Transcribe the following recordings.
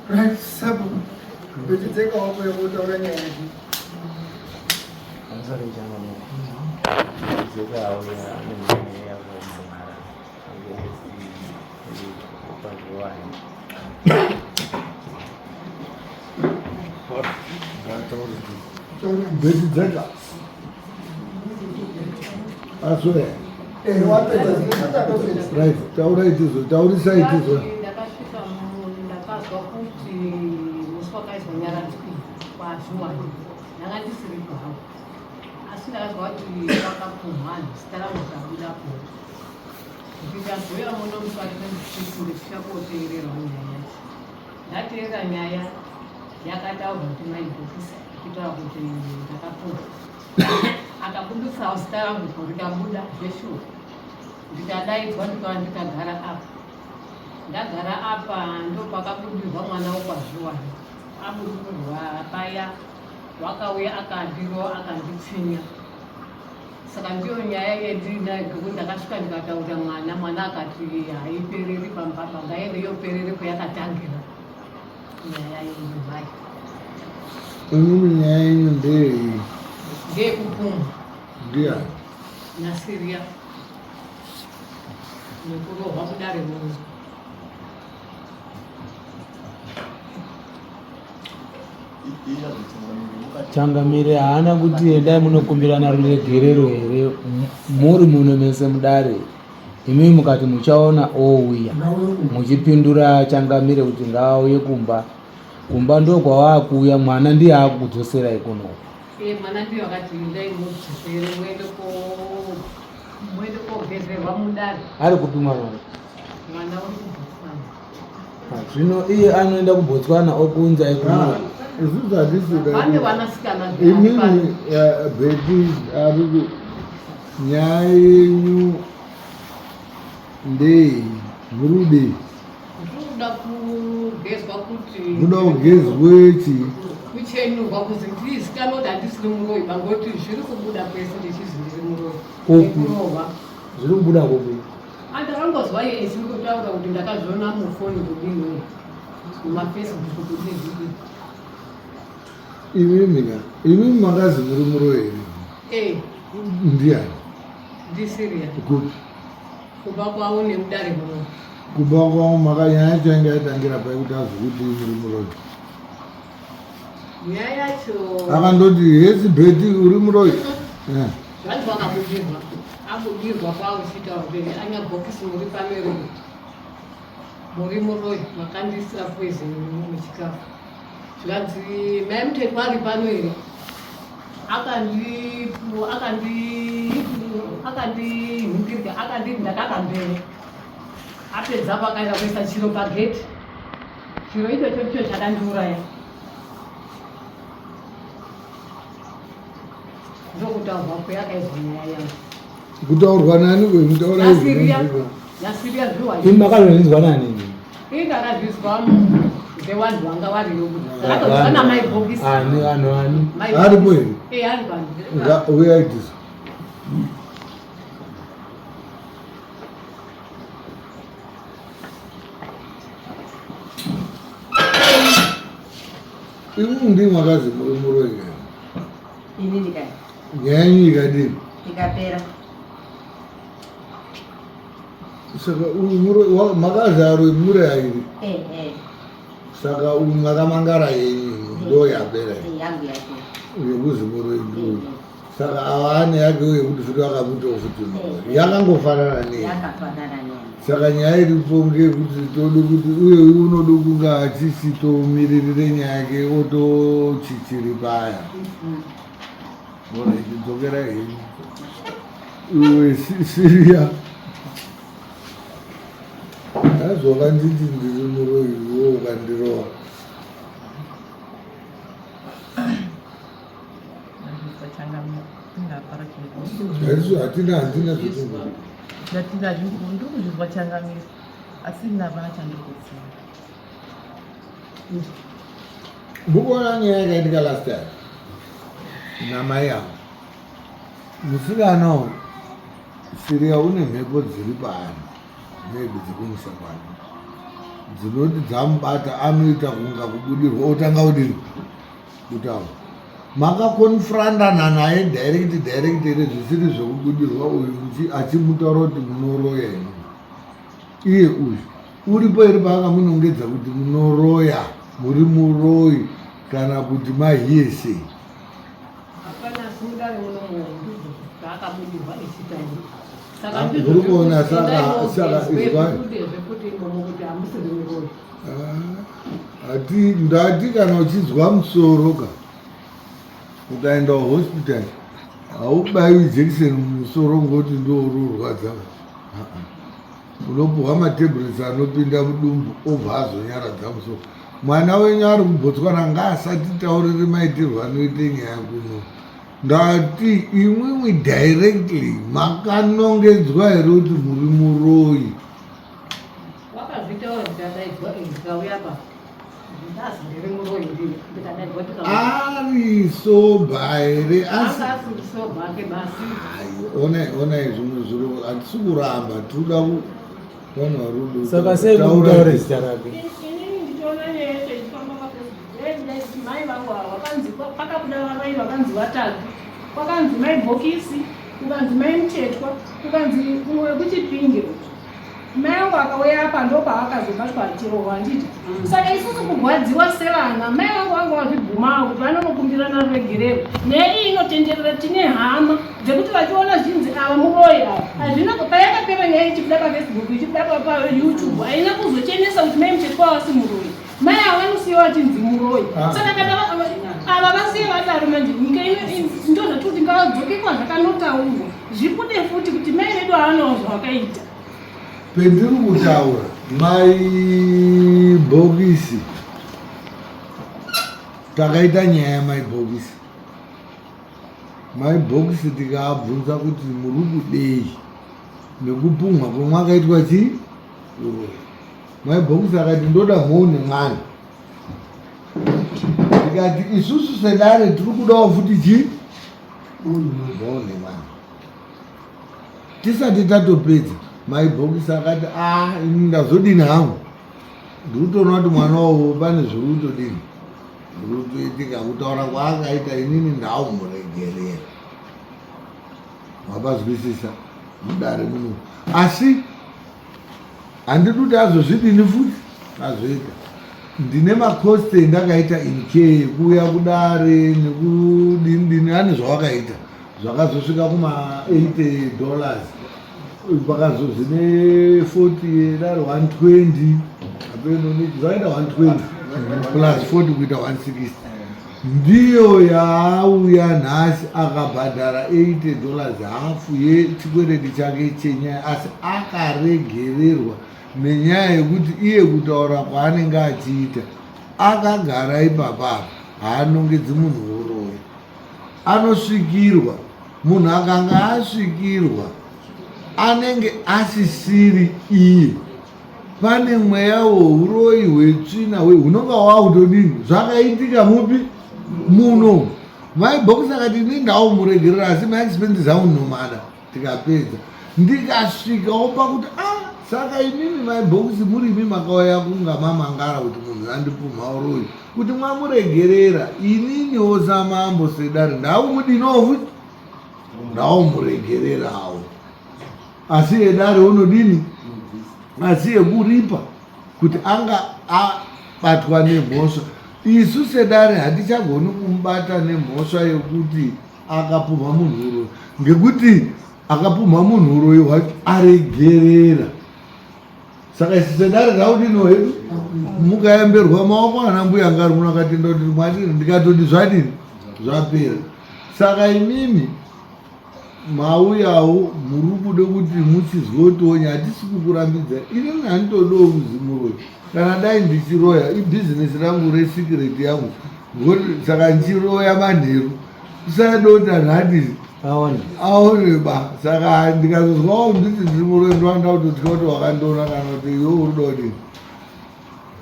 Right, sub. Did you take off your wood already? I'm sorry, gentlemen. Right, Taura it is, Tauri side is. akabudisa usitara kuti ndikabuda zveshuwa ndikadaidzwa ndikagara apa ndagara apa ndopakabudirwa mwana wokwazviwani abudirwa paya wakauya akandiro akanditsinya saka ndiyo nyaya yendinayo ngekuti ndakasvika ndikataura mwana akati haipereri pambaba ngaende yoperere kwayakatangira nyaya yenyu mai Umumi nyaya yenyu ndei ngeyekupumha ndiya nasiriya nekurohwa kudare munhu Changamire haana kuti endai munokumbirana ruregerero here muri muno mese mudare. Imi mukati muchaona ouya muchipindura Changamire kuti ngaauye kumba. Kumba ndo kwaakuuya mwana ndiye akudzosera ikono. Mwana ndiyo akati ndai mudzosere mwende kogezerwa mudare. Ari kupi mwana? Mwana uri kuBotswana. Zvino iye anoenda kuBotswana okunza ikono. Pane vanasikana imini bheti ari nyaya yenyu ndei murude ndoda kugezwa kuti muda kugezwe chii kuchenurwa kuzi ndizikanwa kuti handisiri muroyi bangoti zviri kubuda kwese ndichizi ndiri muroyi kurohwa zviri kubuda kopi andakangozwa yeye isiri kutaura kuti ndakazviona mufoni kudini mumafacebook kuti nezvidi imi makazi muri muroyi here ndiani ndisiriya kuti kuba kwavo nemudare muroyi kuba kwavo makanyaya chainge yatangira pai kuti azokuti muri muroyi nyaya yacho akandoti hesi bheti uri muroyi zvanzi vakabudirwa abudirwa kwavo chitaura kuti anyabhokisi muri pameroi muri muroyi makandisira poizini muchikafu zvanzi mai muteku ari pano here akandihingirika akanditi ndakakambere apedza pakaenda kuisa chiro pageti chiro ichocho ndicho chakandiuraya ndokutaurwa kweyakaizwa nyaya yangu kutaurwa nani kwemutaura nasiriya zviwa imi makazvinzwa nani indakazvizwa ngevanhu vanga variyo akatozwa namaibhokisi ani aripo here ari pano uyaitisa imi ndi makazi muri muroyi inini kai nyanyi ikadini ikapera saka makazi aro muri airi saka makamangara yenyu ndo yapera yangu yake yekuzi muroyi ndio saka avane yake yekuti futi vakamutawo futi yakangofanana nei yakafanana neni. saka nyaya iripo ngekuti tode kuti uye unode kunga achisitomiririre nyaya yake otochichiri paya bona ichidzokera henyu iwe siriya azova nditi ndiri muroiwo ukandirowa hatina zvitungu ndatinda ndiri kuzvizwa changamiro asi ndavana chandikuziva. mukuona nyaya yakaitika last time namai yangu musikana siriya une mhepo dziri paari mhepo dzekumusha kwake dzinoti dzamubata anoita kunga kubudirwa otanga kudini kutaura makakonfrandana naye direct ere zvisiri zvekubudirwa uyu achimutaura kuti munoroya ino iye uyu uripo iri paakamunongedza kuti munoroya muri muroi kana kuti mahiye sei hapana simudare muno munhu zvaakabudirwa echitaura uri kuona saka zvekuti imomokuti hamusiri muroyi ndati kana uchizwa musoro ka ukaenda kuhospital haubayiwi jekiseni mumusoro ngoti ndoururwadza unopuhwa matebrets anopinda mudumbu obva azonyaradza musoro mwana wenyu ari kubotswana ngaasati tauriri maitirwo anoite nyaya kuno ndati imwimwi directly makanongedzwa here kuti muri muroyi wakazvitaura zvikadaidzwa zvikauya pa ndazi ndiri muroyi ndikadaidzwa ari soba here asiri soba ake basi onai zvimwe zviro hatisi kuramba toda vanhu varudo saka sei kutaure zita rake inini ndichiona nyaya yacho ichifamba pafacebook mai vangu ava vakanzi pakabuda vamai vakanzi vatatu kwakanzi mai bhokisi kukanzi mai muchetwa kukanzi umwe wekuchipinge mai vangu akauya apa ndo paakazobatwa achirohwa handiti saka isusu kurwadziwa sevana mai vangu vanga vazvibhumawo kuti vanonokumbirana regerero nei inotenderera tine hama dzekuti vachiona zvinzi ava muroyi ava hazvina payakapera nyaya ichibuda pafacebook ichibuda payoutube haina kuzochenesa kuti mai muchetwa wasi muroyi mai avanosiya vachinzi muroyi saka kana ava vasiye vadaro manje nyika ndo zvatuti ngavadzokekwa zvakanotaurwa zvibude futi kuti mai vedu havanawo zvavakaita pendiri kutaura maibhokisi takaita nyaya yamaibhokisi maibhokisi tikaabvunza kuti muri kudei nekupumwa kwemwakaitwa chii maibhokisi akati ndoda mhou nemwana tikati isusu sedare tiri kudawo futi chii mhou nemwana tisati tatopedza maibhokisi akati ini ndazodini hangu ndikutoona kuti mwana wavo pane zviri kutodini zviri kutoitika kutaura kwaakaita inini ndaumuregerera mapazwisisa mudare muno asi handidi kuti azozvidini futi azoita ndine makosti endakaita inke kuuya kudare nekudini ane zvawakaita zvakazosvika kuma$80 pakazozine 40 dare 120 apeno zvaita 120 plus 40 kuita 160 ndiyo yaauya nhasi akabhadhara $80 hafu yechikwereti chake chenyaya asi akaregererwa nenyaya yekuti iye kutaura kwaanenge achiita akagara ipapapa haanongedzi munhu uroyi anosvikirwa munhu akanga asvikirwa anenge asisiri iye pane mweya weuroyi hwetsvina hunonga wautodini zvakaitika mupi muno maibhokisi akati ini ndaumuregerera asi maexpenses aunomada tikapedza ndikasvikawo pakuti saka imimi maibhokisi murimi makauya kunga mamangara kuti munhu andipumha uroyi kuti mwamuregerera ininiwo samambo sedare ndaumudinowo futi ndaumuregererawo asi edare unodini asi ekuripa kuti anga abatwa nemhosva isu sedare hatichagoni kumubata nemhosva yekuti akapumha munhu uroyi, ngekuti akapumha munhu uroyi wacho aregerera. Saka sedarira udino hedu mukayemberwa maoko ana mbuya ngari munakati ndoti mwatiri ndikatoti zvadini zvapera. Saka imimi mauyawo muri kude kuti muchizvotonya, hatisi kukurambidza. Inini handitodowo muzimuroyi, kana dai ndichiroya ibhizinesi rangu resikireti yangu, saka ndichiroya manheru usadoti anhu ati aone ba. Saka ndikazozwawo nditi ndiri muroyi ndovanda kutotya kuti wakandoona kana kuti iwe uri dodi.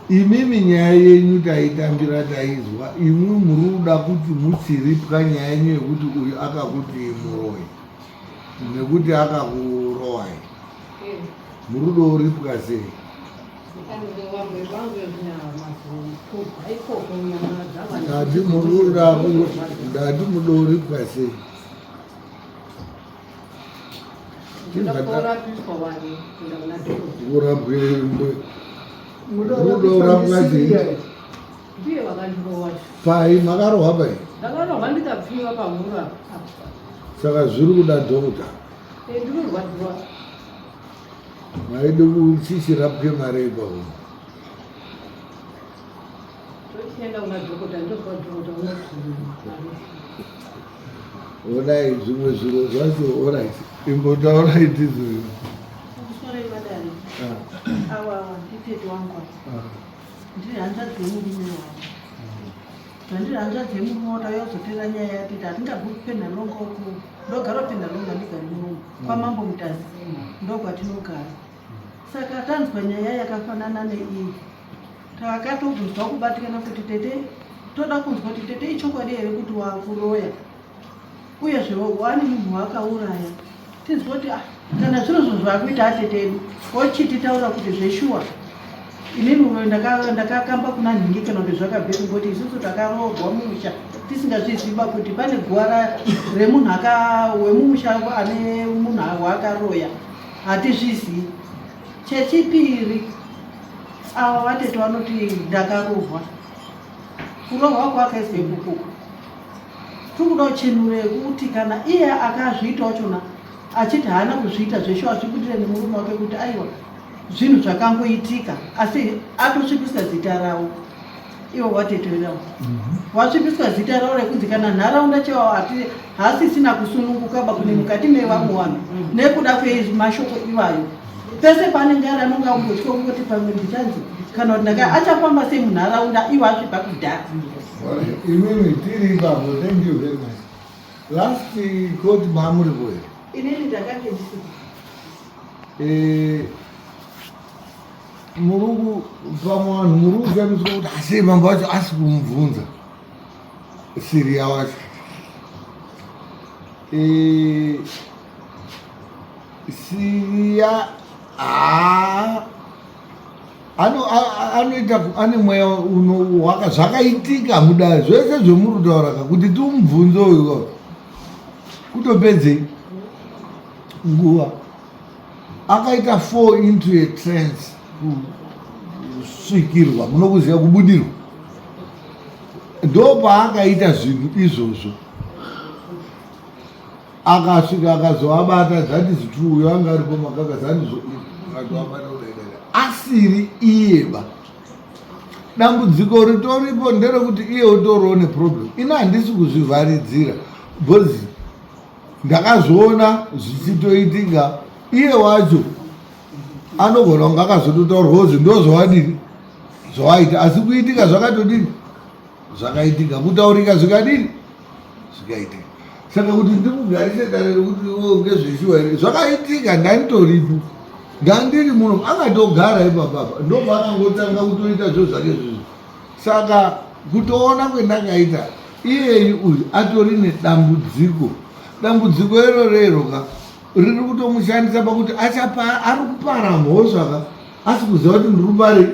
Imimi nyaya yenyu taitambira taizwa, imwi muri kuda kuti muchiripwa nyaya yenyu yekuti uyu akakuti muroyi nekuti akakuroyi, muri kuda kuripwa sei? Ndati muda kuripwa sei? Kurapwe muda kurapwa sei? Ndiye vakandirowa. Pai makarohwa pai? Ndakarohwa ndikapfiwa pamhura. Saka zviri kuda dhokota. Ndinorwadziwa. Maide kuchishirapwe mari ipapo. Tochienda kuna dhokota, ndozwa dhokota unoti. Onai zvimwe zviro zvacho alright. Imbotaura itizvo. Kusore madari. Awa nditete wangu. Ndiri hanzvadzi yemurume wangu. Ndiri hanzvadzi yemurume wangu yozotera nyaya yati hatingabvi kupenhalonga uku. Ndogara kupenhalonga ndigari munomu kwamambo Mutazi ndokwatinogara. Saka tanzwa nyaya yakafanana neiyi, takatobvunzwa kubatikana kuti tete toda kunzwa kuti tete ichokwadi here kuti wakuroya uyezve wani munhu wakauraya. Tinzwa kuti kana zvirozvo zvakuita atete edu ochititaura kuti zveshuwa inini uroyi ndakakamba kuna nhingi kana kuti zvakabve kungoti isusu takarohwa mumusha tisingazviziva kuti pane gwara remunhu wemumusha ane munhu waakaroya, hatizvizivi. Chechipiri, ava vatete vanoti ndakarohwa. Kurohwa kwakaiswe kukuku. Tikuda kuchenure kuti kana iye akazviita wachona achiti haana kuzviita zvesho azvibudire nemurume wake kuti aiwa zvinhu zvakangoitika, asi atosvipiswa zita ravo. Ivo vatete ravo vasvipiswa zita ravo rekunzi kana nharaunda chaiwo hasisina kusunungukaba kune mukati mevamwe vanhu nekuda kwemashoko ivayo. Pese panenge ari anonge angotya kungoti pamwe ndichanzi kana kuti achafamba sei munharaunda ivo asvipa kudhara. Imimi tiri ipapo, thank you very much. Last court maamuripo here. Inini ndakange ndisina. Muruku pamwe vanhu muri kushandiswa kuti asi mambo vacho asi kumubvunza Siriya wacho. Siriya anoita ane mweya uno zvakaitika mudare zvese zvomuri kutaura kuti timubvunze uyu kutopedzei nguva akaita 4 into a trance kusvikirwa munokuziva kubudirwa ndo paakaita zvinhu izvozvo akasvika akazovabata that is true uyo anga aripo makakazanizvoakazovabata asiri iyeba dambudziko ritoripo nderekuti iye utoriwo neproblem ina handisi kuzvivharidzira because ndakazviona zvichitoitika iye wacho anogona kunge akazototaurwa kuzi ndozvawadini zvawaita asi kuitika zvakatodini zvakaitika kutaurika zvikadini zvikaitika. Saka kuti ndikugarise dare rekuti ngezveshuwa here zvakaitika ndanitoripo ndandiri muno akatogara ipapapa ndopaakangotanga kutoita zvo zvake zvizvo. Saka kutoona kwendakaita iyeyu uyu atori nedambudziko irorero ka riri kutomushandisa pakuti ari kupara mhosva asi kuziva kuti ndirupari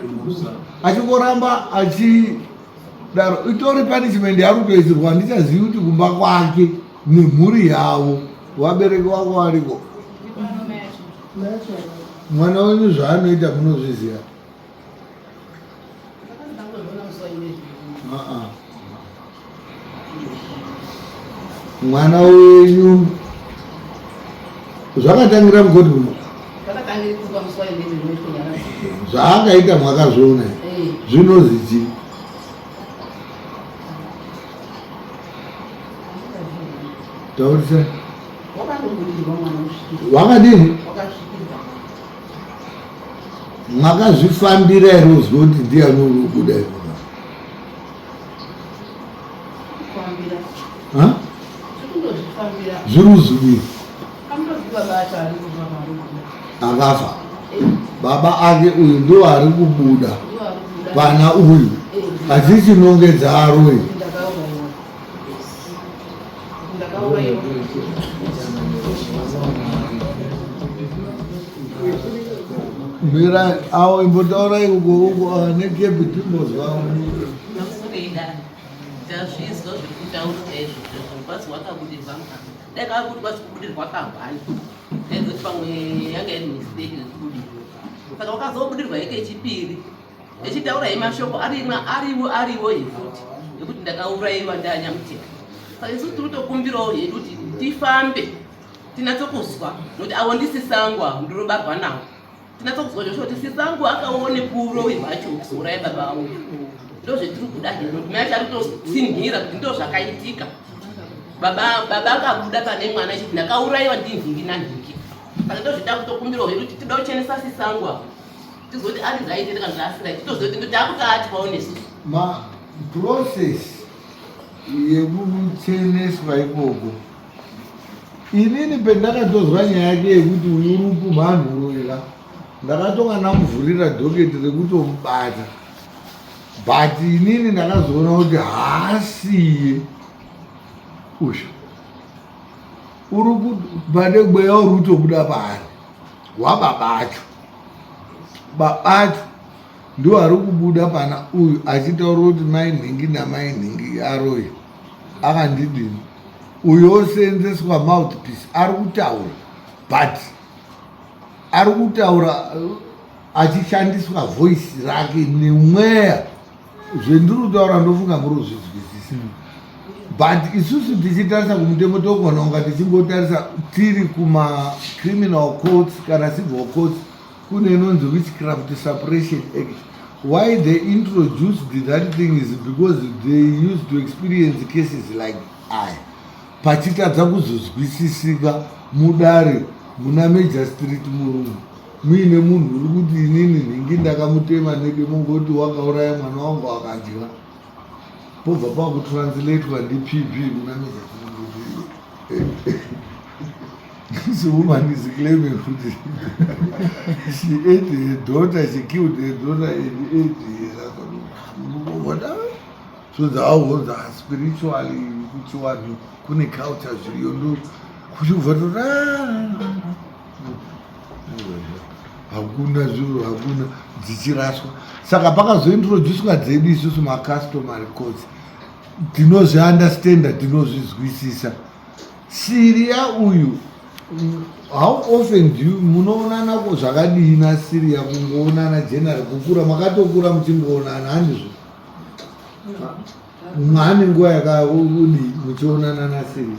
achingoramba achidaro itori punishment yaari kutoisirwa ndichazivi kuti kumba kwake nemhuri yavo vabereki vako variko. Mwana wenyu zvaanoita munozviziva? mwana wenyu zvakatangira mugodi kuno zvaakaita mwakazviona zvinozi chii taurisa wakadini mwakazvifambira here uziva kuti ndiani uri kubuda ikona zviri uziviri akafa baba ake uyu ndo ari kubuda pana uyu achichinongedza aroyi mira awo imbotaurai uko nekepi timbozwa ndazvizwa zvekutaurwa izvo zvokwazi wakabudirwa ndakakuti kwasi kubudirwa kangwani ndaidzoti pamwe yanga iri mistake yekubudirwa saka wakazobudirwa yekechipiri echitaura mashoko ariwo yefuti yekuti ndakaurayiwa ndanyamuteka saka isu tiri kutokumbirawo hedu kuti tifambe tinatsokuzwa nokuti awo ndisisangwa ndinobarwa nawo tinatsokuzwa zvosho kuti sisangwa akaone kurohwerwa acho kuzouraya baba vavo ndo zvetiri kuda hino kuti mai ari kutotsinhira kuti ndo zvakaitika baba akabuda pane mwana achiti ndakaurayiwa ndinhingi nanhingi saka ndo zvita kutokumbirawo hedu kuti tida kuchenesa sisangwa tizoti ari zvaiitika zvaasirai titozoti ndo taakutaati paonesusu process yekucheneswa ikoko inini pendakatozwa nyaya yake yekuti uyurupu mhanhu uroyera ndakatonga namuvhurira dhoketi rekutomubata but inini ndakazoona kuti haasiye usha uri kupade gweya uri kutobuda paari wababacho babacho ndo ari kubuda pana uyu achitaura kuti mainhingi namainhingi aroyi akandidini uyo osenzeswa mouthpiece ari kutaura but ari kutaura achishandiswa voice rake nemweya zvendiri kutaura ndofunga muri kuzvizwisisa but isusu tichitarisa kumutemo togona kunga tichingotarisa tiri kuma-criminal courts kana civil courts kune inonzi witchcraft suppression act. Why they introduced that thing is because they used to experience cases like I pachitadza kuzozwisisika mudare muna Major Street murungu muine munhu uri kuti inini nhingi ndakamutema nedemongoti wakauraya mwana wangu akadya pobva pakutranslatewa ndiPP muna Major Street. This woman is claiming kuti she ate her daughter, she killed her daughter and ate her. What? So the hours are spiritually kuti vanhu kune culture zviriyo ndo kuchibva hakuna zviro hakuna dzichiraswa saka pakazointroducwa dzedu isusu macustomary courts tinozviunderstanda tinozvizwisisa Syria uyu how often do you munoonana ko zvakadini Syria kungoonana general kukura makatokura muchimboonana handizvo mwani nguva yakakudi muchionana naSyria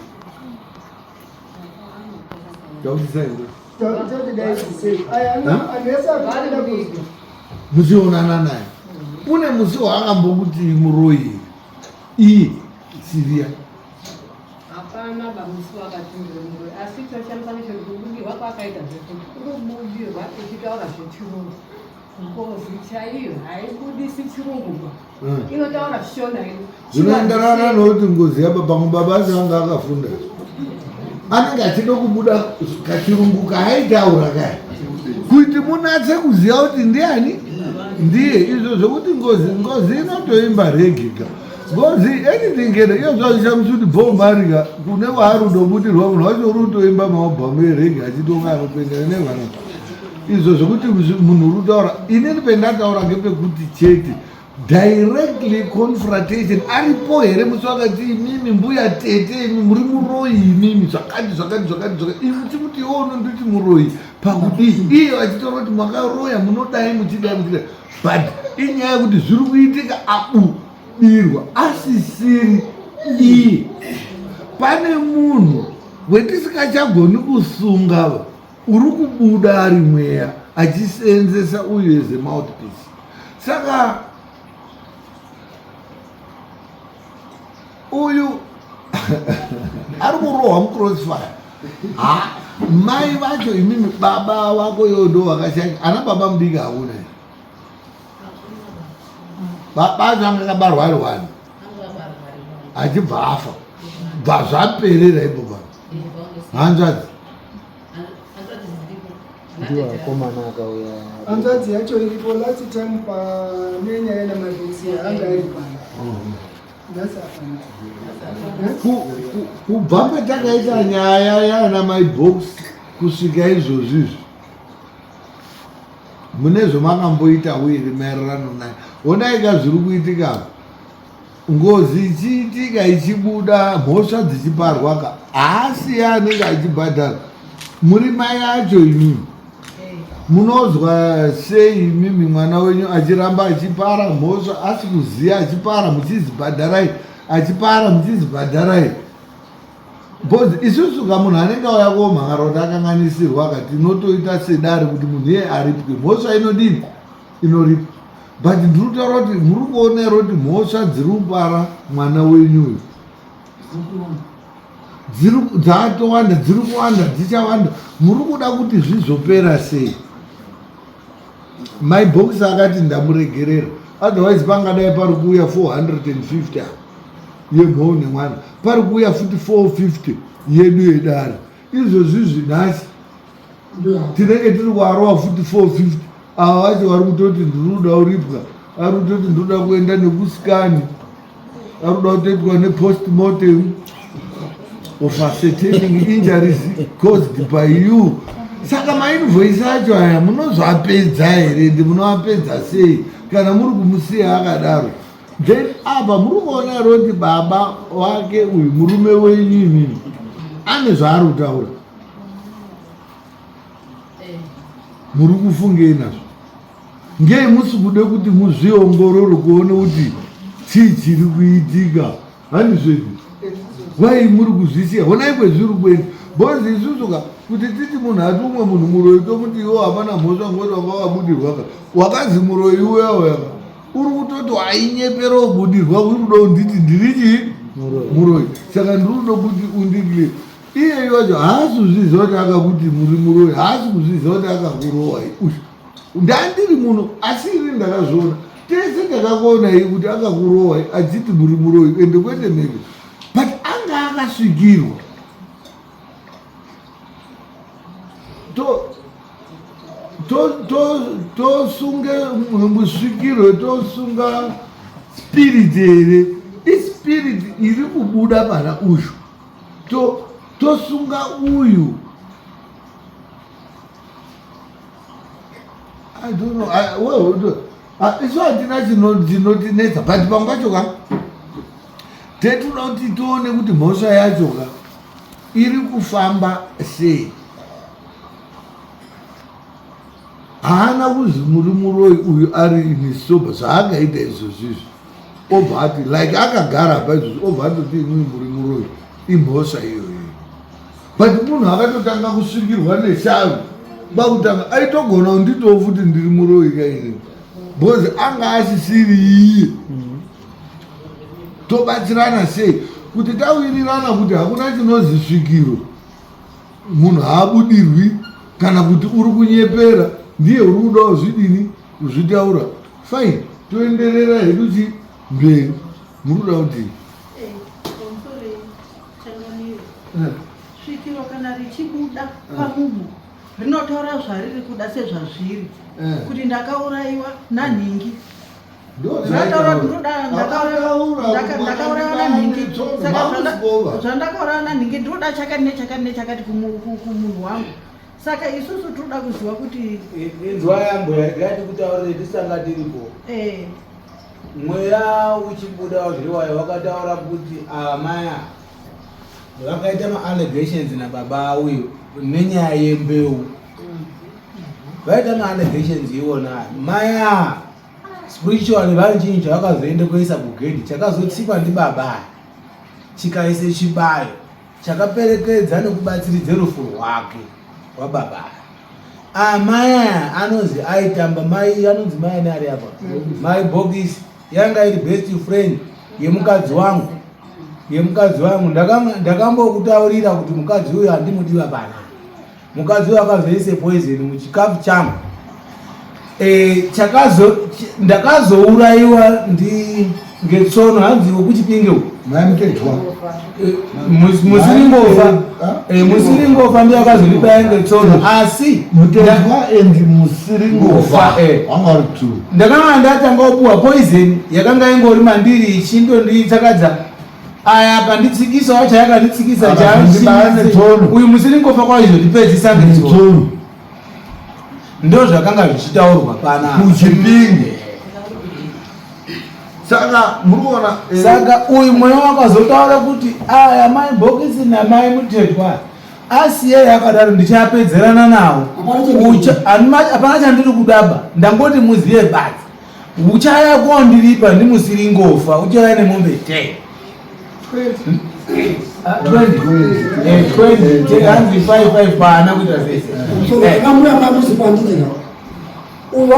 muchionana naye une musi waakambokuti muroyi iye Syria hapana bamusi wakatindire muroyi asi toshandisa nechekubudirwa kwakaita zvekuti kunobudirwa ichitaura zvechirungu ngozi chaiyo haibudisi chirunguba inotaura shona zvinoenderana nokuti ngozi yababa anga akafunda anenge achida kubuda kachirungu kaaitaura kaya kuti munatse kuziva kuti ndiani ndiye izvo zvokuti ngozi inotoimba regika ngozi anything ene iyo zvazvishamisa kuti bhomarika kune waari unobudirwa munhu wacho uri kutoimba maobhamu erege achitonga anopendera nevana izvo zvokuti munhu uri kutaura inini pendataura ngepekuti chete directly confrontation aripo here musi wakati imimi mbuya tete imi muri muroyi imimi zvakati imuti ono nditi muroyi pakudii iyo achitaura kuti mwakaroya munodai muchidai but inyaya yekuti zviri kuitika abudirwa asisiri iye pane munhu wetisikachagoni kusunga uri kubuda ari mweya achiseenzesa uyu as a mouthpiece. Saka uyu ari kurohwa mucrossfire. Mai vacho imimi baba wako yodo wakashanya ana baba mudiki hakuna baba acho anga kabarwa ari wani achibva afa bva zvaperera ipopa hanzvadzi ndiwo akomana akauya hanzvadzi yacho iripo last time panenyaya namabhokisi anga ari pana kubva patakaita nyaya yana mybox kusvika izvozvizvi mune zvomakamboita uiri maererano naye onaika zviri kuitika ngozi ichiitika ichibuda mhosva dzichiparwaka haasi anenge achibhadhara muri mai acho imimi munozwa sei imimi mwana wenyu achiramba achipara mhosva asi kuziya achipara muchizibhadharai achipara muchizibhadharai bcause isusu kamunhu anenge auya komhangara kuti akanganisirwa akati inotoita sedare kuti munhu iye aripwe mhosva inodini inoripwa but ndiri kutaura kuti muri kuonero kuti mhosva dziri kupara mwana wenyuyu dzatowanda dziri kuwanda dzichawanda muri kuda kuti zvizopera sei. Mybox akati ndamuregerera otherwise pangadai pari kuuya 450 yemhou nemwana pari kuuya futi 450 yedu yedare izvozvizvi nhasi tinenge tiri kuarova futi 450 ava vacho vari kutoti ndiri kuda kuripwa ari kutoti ndiri kuda kuenda nekuskani ari kuda kutoitwa nepostmortem of ascertaining injuries caused by you. Saka mainvoisi acho aya munozvapedza here ndi munovapedza sei kana muri kumusiya akadaro. Then apa muri kuona ero kuti baba wake uyu murume wenyu imimi ane zvaari kutaura muri kufungei nazvo ngei musi kude kuti muzviongorore kuone kuti chii chiri kuitika hani zvedu wai muri kuzvisiya honai kwezviri kuenda bozi isusuka kuti titi munhu ati umwe munhu muroyi tomuti iwo hapana mhosva ngoti wakabudirwaka wakazi muroyi uyawaka uri kutoti wainyepera kubudirwa uri kuda kunditi ndiri chii muroyi saka ndiri kuda kuti undikile iye wacho haasi kuzviziva kuti akakuti muri muroyi haasi kuzviziva kuti akakurowa ndandiri munhu asi iri ndakazviona tese ndakakuonai kuti akakurowa achiti muri muroyi ende kwete mheke but anga akasvikirwa tosunge musvikiro tosunga spirit here ispirit iri kubuda pana uyu tosunga uyu I don't know isu hatina chinotinetsa but pamwe pachoka tetoda kuti tione kuti mhosva yachoka iri kufamba sei. Haana kuzi muri muroyi uyu ari inisoba zvaakaita izvozvizvi obva ati like akagara pa izvozvi obva atoti imwi muri muroyi imhosva iyoyo but munhu akatotanga kusvikirwa neshavi bakutanga aitogona kunditowo futi ndiri muroyi kaini because anga asisiri iye tobatsirana sei kuti tawirirana kuti hakuna chinozi svikiro munhu haabudirwi kana kuti uri kunyepera ndiye uri kuda kuzvidini kuzvitaura fine toenderera hedu chi mberi muri kuda kuti svikiro kana richibuda pamunhu rinotaura zvariri kuda sezvazviri kuti ndakaurayiwa nanhingi ndakaurayiwa nanhingi zvandakaurayiwa nanhingi ndinoda chakati nechakati nechakati kumunhu wangu. Saka isusu toda kuziva kuti inzwa yambo yati kutaurire tisanga tiripo mweya uchibuda wazviriwayo wakataura kuti amaya vakaita ma-allegations nababa uyu nenyaya yembeu vaita ma-allegations iwona maya spiritually vari chinhu chavakazoende kuisa kugedhi chakazotsikwa ndibaba chikaise chibayo chakaperekedza nekubatsiridza rufu rwake rwababa. Amai anozi aitamba mai anonzi mai ani ari apa mai bhokisi yanga iri best friend yemukadzi wangu ndakambokutaurira kuti mukadzi uyu handimudiwa pana. Mukadzi uyu akazoise poison muchikafu changu. Ndakazouraiwa ngetsono hanziwo kuchipinge musiringofa ndiyo akazondibaya ngetsono asi ndakanga ndatanga kupuwa poison yakanga ingori mandiri ichindonditsakadza aya akanditsikisa wacho yakanditsikisa uyu musiringofa kwaizondipedzisa ngetsono. Ndo zvakanga zvichitaurwa pana kuchipinge. Saka muruona saka uyu mweya wakazotaura kuti aya mai bhokisi namai mutetwa asiye akadaro ndichapedzerana nawo. Hapana chandiri kudaba ndangoti muziye basi uchaya kondiripa ndimusiringofa uchaya nemombe 20 hanzi 55 paana kuita sese ngamuya madusi pandinga uyu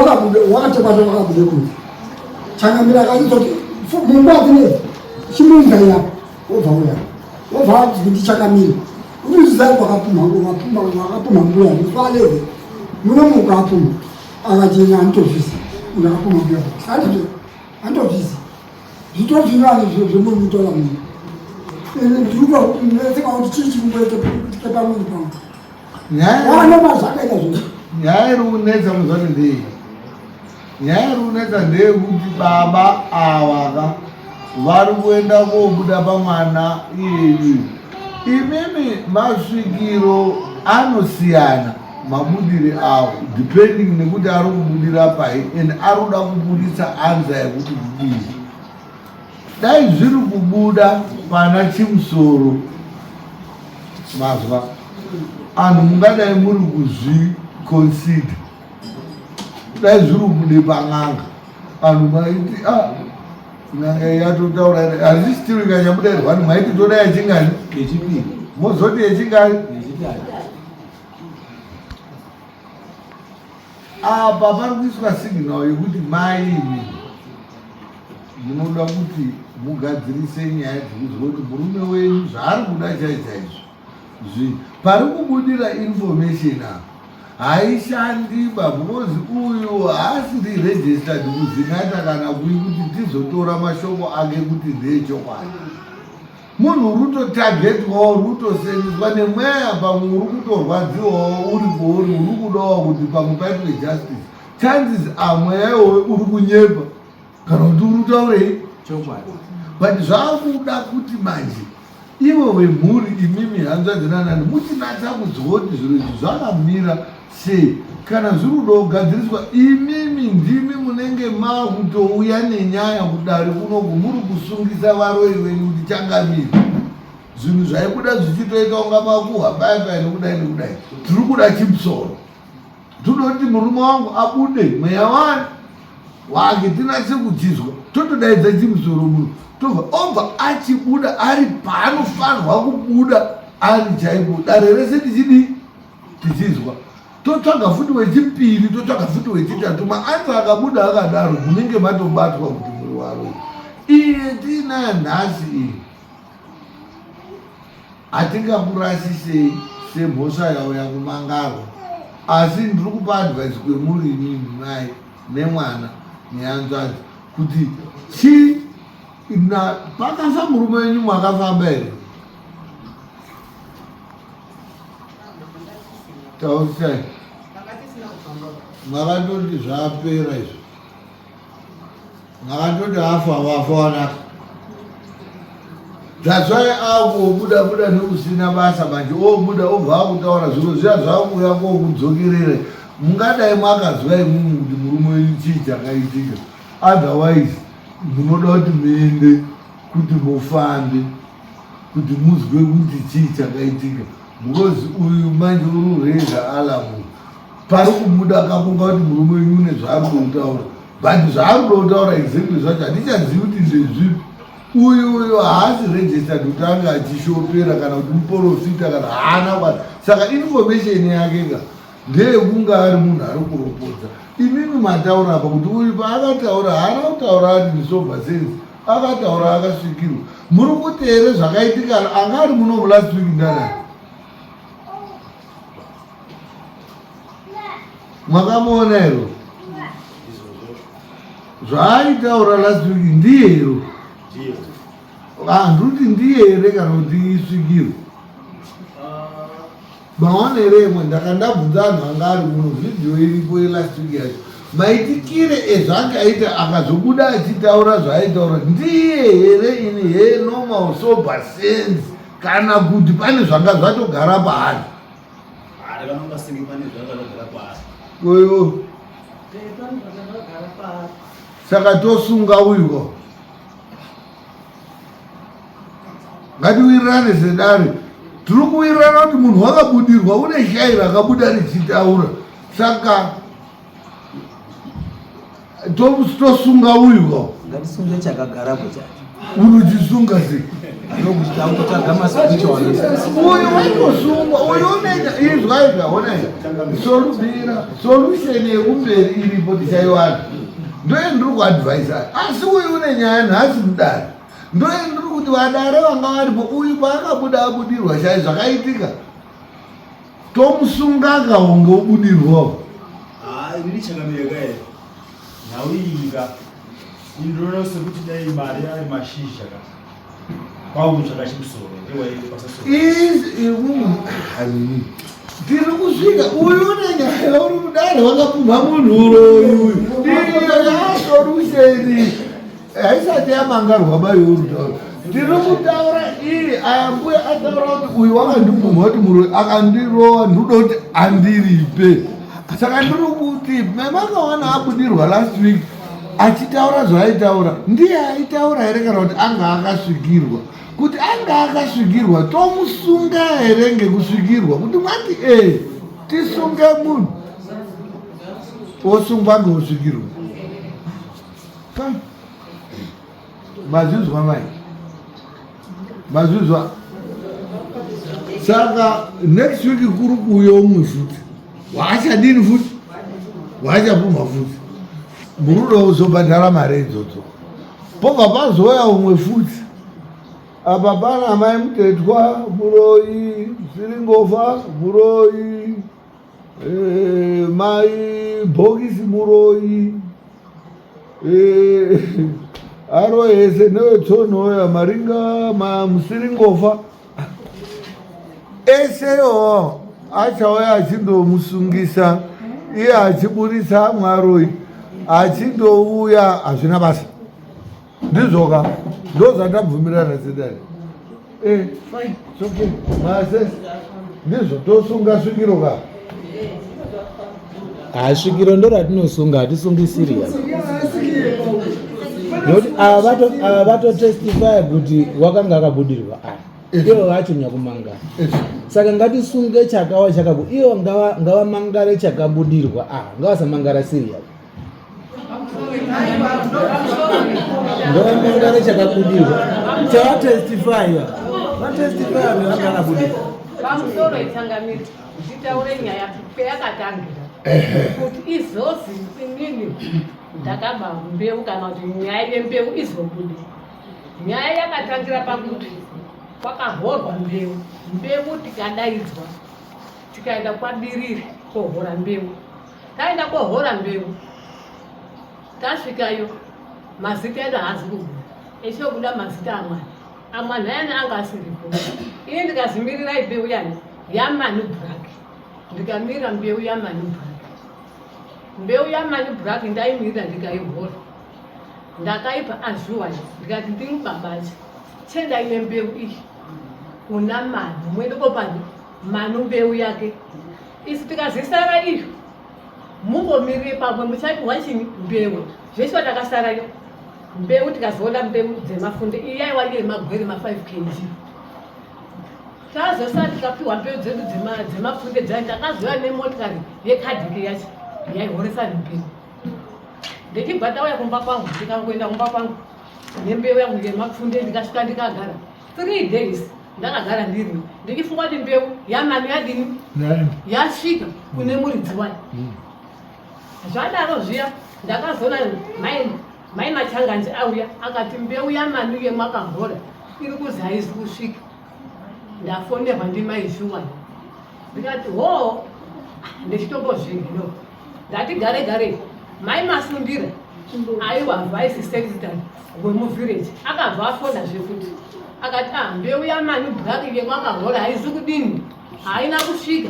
wakatekwata wakabude kuti changamira kachitoti mumbavine chimunga ya wobva kuti chakamira urizai wakapuma mbuya mufaneze munomuka apuma akachena antovhisi akapuma mbuya antovhisi zvitovinani zvemunotora munhu nyaya iri kunetsa muzvati ndei? Nyaya iri kunetsa ndeyekuti baba avaka vari kuenda kobuda pamwana iyeyu. Imimi masvikiro anosiyana mabudire avo depending nekuti ari kubudira pai and ari kuda kubudisa anza yekuti kudii. Dai zviri kubuda pana chimusoro mazwa anhu mungadai muri kuzviconsider. Dai zviri kubude pang'anga anhu maiti n'anga yatotaura hazvisitiri kanyabudairwa anhu maiti toda yachingani yechipiri mozoti yechingani apa pari kuiswa signal yekuti maimi munoda kuti mugadzirise nyaya dzekuzwa kuti murume wenyu zvaari kuda chaizvaizvo pari kubudira information apa haishandiba because uyu haasiri registered kuzinata kana kui kuti tizotora mashoko ake kuti ndeechokwadi. Munhu uri kutotargetwawo uri kutosenzeswa nemweya pamwe uri kutorwadziwawo uri kuori uri kudawo kuti pamwe paitwe justice. Chances amweya iwowe uri kunyepa kana kuti uri kutaurei chokwadi. But zvakuda kuti manje ivo vemhuri imimi hanzvadzinanani muchinatsa kudziwa kuti zviro izvi zvakamira sei. Kana zviri kuda kugadziriswa imimi ndimi munenge makutouya nenyaya kudare kunoku muri kusungisa varoi venyu kuti changamiri zvinhu zvaibuda zvichitoita kunga makuhwa paipai nekudai nekudai. Tiri kuda chimusoro, tinoda kuti murume wangu abude mweya wake tinatse kuchizwa totodaidza chimusoro muno tobva obva achibuda ari paanofanirwa kubuda ari chaipo dare rese tichizwa totsvaga futi wechipiri totsvaga futi wechitatu. Maanza akabuda akadaro munenge matobatwa kuti muri waro. Iye tina nhasi iyi hatingakurasisei semhosva yauya kumangarwa, asi ndiri kupa advice kwemuri inini mai nemwana nehanzvadzi kuti pakafa murume wenyu mwakafamba here tausai mwakatoti zvapera izvo mwakatoti wafa wanaka zvazvai akuobuda nekusina basa manje obuda obva akutaura zviro zviya zvakuya kokudzokerera. Mungadai mwakazwa imwimwi kuti murume wenyu chii chakaitika, otherwise munoda kuti muende kuti mufambe kuti muzwe kuti chii chakaitika. Because uyu manje urureza alamu pari kubuda akafunga kuti murume wenyu une zvaari kutaura, but zvaari kutaura exactly zvacho hatichazivi kuti ndezvipi uyu haasi registered kuti anga achishopera kana kuti muprofita kana haana basa. Saka information yake ka ndeyekunga ari munhu ari kuropodza. Imimi mataura apa kuti uyu paakataura haana kutaura ati ndisobva sense, akataura akasvikirwa. Muri kuti here zvakaitika anga ari muno last week ndanani mwakamuona ero zvaaitaura last week ndiye ero handiti ndiye here kana kuti isvikirwe maoneremwe ndakandabvunza anhu anga ari muno vhidhiyo iripo yelast week yacho maitikire ezvangaita akazobuda achitaura zvaaitaura ndiye here ini he normal sober sense kana kuti pane zvanga zvatogara paari oyo saka tosunga uyuko ngatiwirirane sedare tiri kuwirirana kuti munhu wakabudirwa une shai rakabuda richitaura saka tosunga uyuko ngatisunge chakagarapo chacho unochisunga sei nokutsvaga maspiritual uyu waitosungwa uyu unoita izwaika onaita solution yekumberi iripo tichaiwana ndoye ndiri kuadvaisa asi uyu une nyaya nhasi mudare ndoye ndiri kuti vadare vanga varipo uyu paakabuda abudirwa chai zvakaitika tomusunga akaonge ubudirwawo inini chakamireka here nhauiyika indinoona sekuti dai mari ari mashizha ka kwautsvaka chimusoro ndiri kusvika uyu une nyaya uri kudare wakapumha munhu uroyu iyo yasolusheni haisati yamangarwa bayourutaura ndiri kutaura iyi ayambuya ataura kuti uyu wakandipumha kuti muroyu akandirowa ndoda kuti andiripe saka ndiri kuti memakaona abudirwa last week achitaura zvaaitaura ndiye aitaura here kana kuti anga akasvikirwa kuti anga akasvikirwa tomusunga here ngekusvikirwa kuti mwati tisunge munhu osungwa ngeusvikirwa mazvizwa mai mazvizwa saka next week kuri kuuya umwe futi waachadini futi waachapumha futi murudo kuzobhadhara mari idzodzo pobva pazouya umwe futi apa pana mai mutetwa muroyi siringofa muroyi mai bhokisi muroyi aro hese newetsonoya maringa musiringofa eseyo achauya achindomusungisa iye achiburitsa mwaroyi achindouya hazvina basa ndizvoka ndozvatabvumirana sedare fine okay mase ndizvo tosunga svikiro ka svikiro ndo ratinosunga hatisungi serious nokuti ava vatotestifya kuti wakanga akabudirwa ivo vacho nyakumangara saka ngatisunge chakawa ivo ngavamangare chakabudirwa ngavasamangara serious ngavamangare chakabudirwa chavatestifya vatestifya nevanga akabudirwa pamusoro itsangamiri nditaure nyaya peyakatangira kuti izozi inini ndakabva mbeu kana kuti nyaya yembeu izobude nyaya yakatangira pakuti kwakahorwa mbeu tikadaidzwa tikaenda kwadiriri kohora mbeu taenda kohora mbeu tasvikayo mazita edu haazi kubuda echobuda mazita amwani ayani anga asiripo ini ndikazimirirai mbeu yani yamanubhuraki ndikamirira mbeu yamanubhuraki mbeu yamanubhuraki ndaimirira ndikaihora ndakaipa azuwai ndikati ndiri babacha chendaine mbeu iyi una manu mwende kopani manu mbeu yake isi tikazisara iyo mungomirire pamwe muchaipiwa chini mbeu zveshe vatakasarayo mbeu tikazoona mbeu dzemafunde iyaiwa iye magwere ma5 kg tazosara tikapiwa mbeu dzedu dzemafunde dzai takazoya nemotikari yekadhiki yacho yaihoresa mbeu ndechibva tauya kumba kwangu tikangoenda kumba kwangu nembeu yangu yemapfunde ndikasvika ndikagara 3 days ndakagara ndiri ndichifunga kuti mbeu yamani yadini yasvika kune muridzi wayo. Zvadaro zviya ndakazoona mai Machanganje auya akati mbeu yamani yemakahora iri kuzi haisi kusvika. Ndafonerwa ndimai Shuwani ndikati ho ndichitombozvingino ndati gare mai Masundira aiwa vice secretary wemuvillage akabva afona zvekuti akati mbeu yamani black yemakahora haisi kudini haina kusvika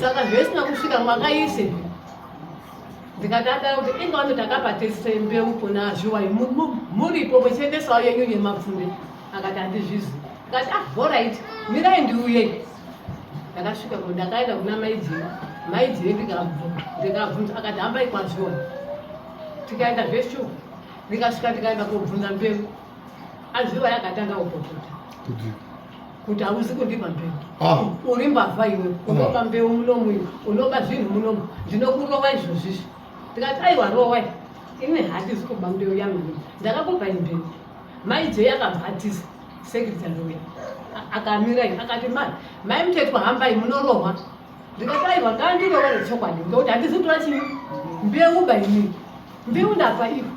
saka zvisina kusvika mwakaise. Ndikati adaro kuti ingano takapatesise mbeu kuna Zhuwai muripo muchiendesawo yenyu yemapfunde akati handizvizi. Ndikati alright mirai ndiuye. Ndakasvika ko ndakaenda kuna maijei ndikabvunza akati hambai kwaZhuwai. Tikaenda zveshuwa ndikasvika ndikaenda kobvunza mbeu. aZhuwai akatanga kupopota kuti hauzi kundipa mbeu uri mbavha iwe unopa mbeu munomu iwe unopa zvinhu munomu ndinokurova izvozvizvi. Ndikati aiwa rowai ine handisi kuba mbeu yamani ndakakupai mbeu. Maijei akabhatisa sekretary uya akamirai akati mai Muthetwa hambai munorohwa. Ndikati aiwa ngandirova rechokwadi ngekuti handisi kutora chini mbeu bainini mbeu ndapa ivo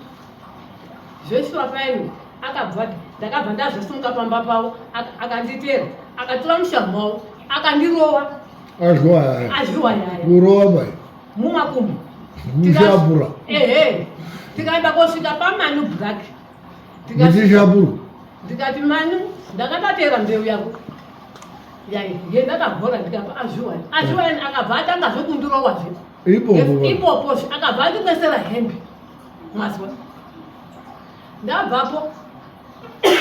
zveshuwa paini akabva ndakabva ndazosimuka pamba pavo akanditera akatora mushamu wavo akandirova. aZhuwai kurova bai mumakumbo mushapura tikaenda kosvika paManu Black muchishapura ndikati Manu ndakabatera mbeu yako ndakabhora ndikapa aZhuwai akabva atanga zvekundirovazve ipopo akabva andikwesera hembe mwazwa. Ndabvapo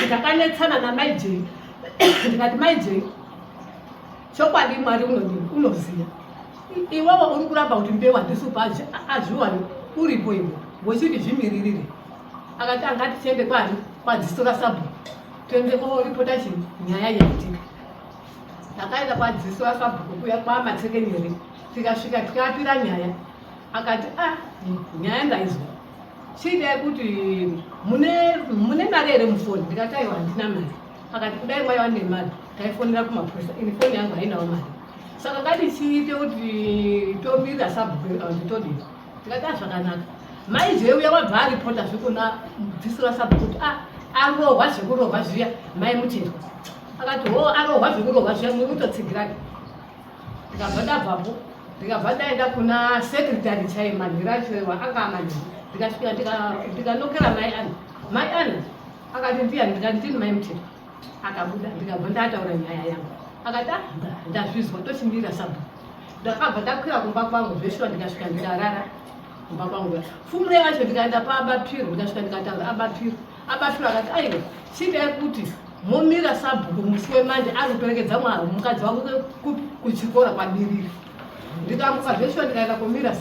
ndakanetsana namaijei ndikati maijei chokwadi Mwari unoziya iwewe uri kuramba kuti mbeu handisupa aZhuwai uripo iwe wechiti zvimiririre. Akati angati tiende kwari kwadziso raSabhuku tiende koripota nyaya yaitika. Ndakaenda kwadziso raSabhuku kuya kwaMatsekenyere tikasvika tikapira nyaya akati nyaya ndaizwa chidai kuti mune mari here mufoni. Ndikati aiwa handina mari. Akati kudai mwaiva nemari taifonera kumapurisa ini foni yangu hainawo mari saka ngatichiite kuti tomirira Sabhuku nditodini. Ndikati zvakanaka. Maijei uya wabva aripota zvekuna dziso raSabhuku kuti arohwa zvekurohwa zviya mai Muthetwa. Akati arohwa zvekurohwa zviya muri kutotsigirani. Ndikabva ndabvapo ndikabva ndaenda kuna sekretary chaimanhirachewa anga amanhira ndikasvika ndikanokera mai Ana akati ndiani. Ndikati ndini mai Muthetwa. Akabuda ndikabva ndataura nyaya yangu akati ndazvizwa tochimirira Sabhuku. Ndakabva ndakwira kumba kwangu zveshuwa ndikasvika ndikarara kumba kwangu. Fumure yacho ndikaenda paAbapiro ndikasvika ndikataura Abapiro akati aiwa chidai kuti momira Sabhuku musi weMande ari kuperekedza mukadzi wako kuchikora kwadirira. Ndikamuka zveshuwa ndikaenda komira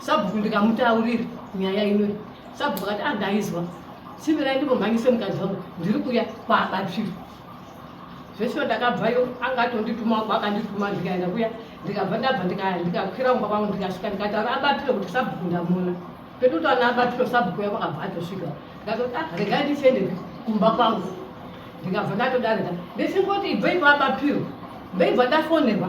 Sabhuku ndikamutaurira nyaya inoyi. Sabhuku akati ndaizwa chimirai ndimbomhanyise mukadzi wangu ndiri kuya kwaAbapiro. Zveshuwa ndakabvayo angatondituma wangu akandituma ndikaenda kuya ndikabva ndabva ndikakwira kumba kwangu ndikasvika ndikataura Abapiro kuti Sabhuku ndamuona. Petuti ana Abapiro Sabhuku yavo akabva atosvika. Ndikati regai ndichiende kumba kwangu. Ndikabva ndatodarika ndechingoti ibvei paAbapiro ndeibva ndafonerwa